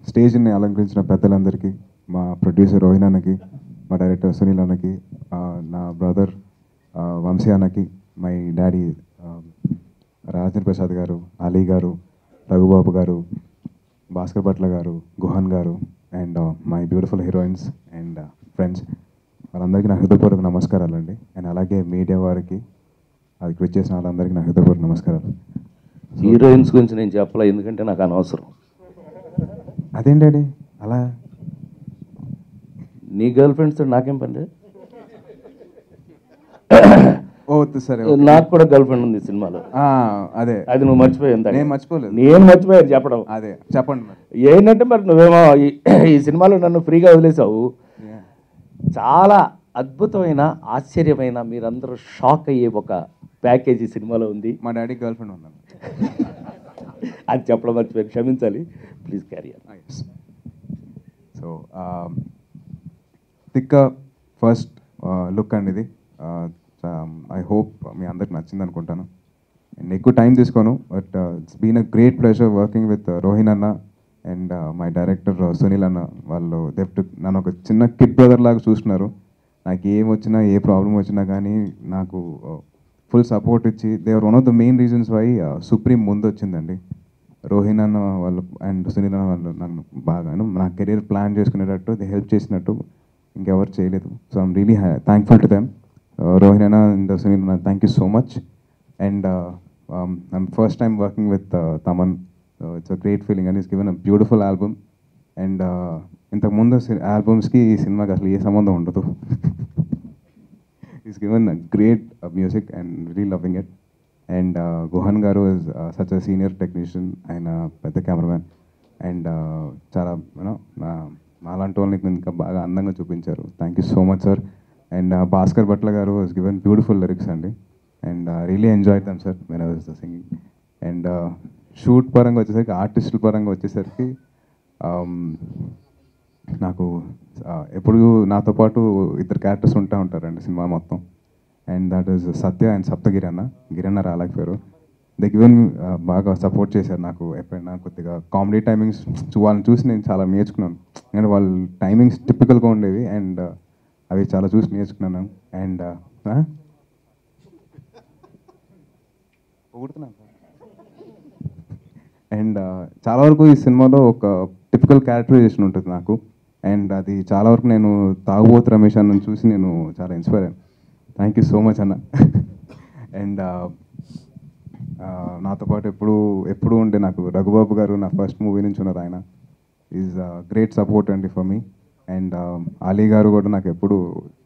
స్టేజ్ని అలంకరించిన పెద్దలందరికీ, మా ప్రొడ్యూసర్ రోహిన్ అన్నకి, మా డైరెక్టర్ సునీల్ అన్నకి, నా బ్రదర్ వంశీ అన్నకి, మై డాడీ రాజేంద్ర ప్రసాద్ గారు, అలీ గారు, రఘుబాబు గారు, భాస్కర్ భట్ల గారు, గుహన్ గారు, and my beautiful heroines and friends, వాళ్ళందరికీ నా హృదయపూర్వక నమస్కారాలు అండి. అండ్ అలాగే మీడియా వారికి, అది వచ్చేసిన వాళ్ళందరికీ నా హృదయపూర్వక నమస్కారాలు. హీరోయిన్స్ గురించి నేను చెప్పలే, ఎందుకంటే నాకు అనవసరం. అదేంటండి అలా? నీ గర్ల్ ఫ్రెండ్స్తో నాకేం పని? ఓ సరే, నాకు కూడా గర్ల్ ఫ్రెండ్ ఉంది సినిమాలో. అదే అది నువ్వు మర్చిపోయావు. నేను మర్చిపోలేదు. నేను మర్చిపోయాను చెప్పడం. అదే చెప్పండి మరి. ఏంటంటే మరి నువ్వేమో ఈ సినిమాలో నన్ను ఫ్రీగా వదిలేసావు. చాలా అద్భుతమైన, ఆశ్చర్యమైన, మీరందరూ షాక్ అయ్యే ఒక ప్యాకేజీ సినిమాలో ఉంది. మా డాడీ గర్ల్ ఫ్రెండ్ ఉన్నాను. అది చెప్పడం మర్చిపోయాను, క్షమించాలి. Please carry on. సో థిక్క ఫస్ట్ లుక్ అండి ఇది. ఐ హోప్ మీ అందరికి నచ్చింది అనుకుంటాను. అండ్ ఎక్కువ టైం తీసుకోను, but it's been a great pleasure working with Rohin అన్న అండ్ మై డైరెక్టర్ సునీల్ అన్న. వాళ్ళు నన్ను ఒక చిన్న కిడ్ బ్రదర్ లాగా చూస్తున్నారు. నాకు ఏం వచ్చినా, ఏ ప్రాబ్లం వచ్చినా కానీ నాకు ఫుల్ సపోర్ట్ ఇచ్చి, they are one of the main reasons why supreme ముందు వచ్చిందండి. రోహిన్ అన్న వాళ్ళు అండ్ సునీల్ అన్న వాళ్ళు నన్ను బాగా నా కెరీర్ ప్లాన్ చేసుకునేటట్టు, దే హెల్ప్ చేసినట్టు ఇంకెవరు చేయలేదు. So I'm really thankful to them. Rohin అన్న అండ్ సునీల్ అన్న, thank you so much. And I'm first time working with Thaman. It's a great feeling and is given a beautiful album. అండ్ ఇంతకుముందు ఆల్బమ్స్కి ఈ సినిమాకి అసలు ఏ సంబంధం ఉండదు. Is given great music and really loving it. And Guhan గారు is such a senior technician, ఆయన పెద్ద కెమెరామ్యాన్. అండ్ చాలా మాలాంటి వాళ్ళని ఇంకా బాగా అందంగా చూపించారు. Thank you so much sir. And Bhaskar Bhatla గారు ఇస్ గివెన్ బ్యూటిఫుల్ లిరిక్స్ అండి. And really enjoyed them sir when I was singing. And shoot పరంగా వచ్చేసరికి, ఆర్టిస్టుల పరంగా వచ్చేసరికి నాకు ఎప్పుడు నాతో పాటు ఇద్దరు క్యారెక్టర్స్ ఉంటారండి సినిమా మొత్తం. And that is Satya and Saptagiri అన్న. గిరన్న రాలేకపోయారు. దే గివెన్ బాగా సపోర్ట్ చేశారు నాకు. ఎప్పుడైనా కొద్దిగా కామెడీ టైమింగ్స్ వాళ్ళని చూసి నేను చాలా నేర్చుకున్నాను. అండ్ వాళ్ళ టైమింగ్స్ టిపికల్గా ఉండేవి అండ్ అవి చాలా చూసి నేర్చుకున్నాను. అండ్ అండ్ చాలా వరకు ఈ సినిమాలో ఒక టిపికల్ క్యారెక్టరైజేషన్ ఉంటుంది నాకు. అండ్ అది చాలా వరకు నేను తాగుబోతు రమేష్ అన్నను చూసి నేను చాలా ఇన్స్పైర్ అయ్యాను. థ్యాంక్ యూ సో మచ్ అన్న. అండ్ నాతో పాటు ఎప్పుడు ఉండే నాకు రఘుబాబు గారు, నా ఫస్ట్ మూవీ నుంచి ఉన్నారు. ఆయన ఈజ్ గ్రేట్ సపోర్ట్ అండి ఫర్ మీ. అండ్ అలీ గారు కూడా నాకు ఎప్పుడు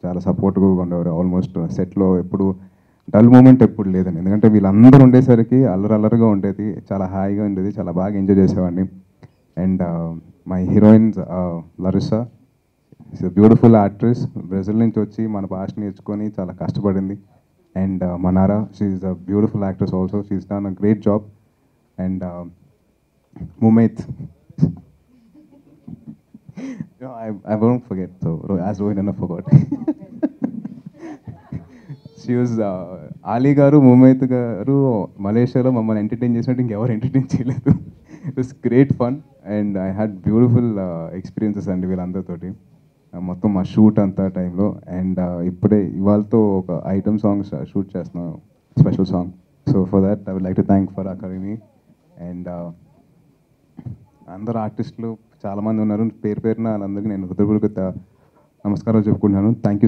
చాలా సపోర్ట్గా ఉండేవారు. ఆల్మోస్ట్ సెట్లో ఎప్పుడు డల్ మూమెంట్ ఎప్పుడు లేదండి. ఎందుకంటే వీళ్ళందరూ ఉండేసరికి అల్లరల్లరిగా ఉండేది, చాలా హాయిగా ఉండేది, చాలా బాగా ఎంజాయ్ చేసేవాడిని. And my heroines Larissa is a beautiful actress. Brazil నుంచి వచ్చి మన భాష నేర్చుకొని చాలా కష్టపడింది. And Mannara, she is a beautiful actress also. She is done a great job. And Mumaith, I won't forget, so as Rohin Anna forgot. She was Ali garu, Mumayth garu మలేషియాలో మమ్మల్ని entertain చేసినట్టు ఇంకెవరు ఎంటర్టైన్ చేయలేదు. It was great fun and I had beautiful experiences అండి వీళ్ళందరితోటి మొత్తం మా shoot అంతా టైంలో. అండ్ ఇప్పుడే ఇవాళతో ఒక ఐటమ్ సాంగ్ షూట్ చేస్తున్నాం, special song. So for that I would like to thank for అకరీని. అండ్ అందరు ఆర్టిస్టులు చాలామంది ఉన్నారు. పేరున వాళ్ళందరికీ నేను హృదయపూర్వక నమస్కారాలు చెప్పుకుంటున్నాను. Thank you.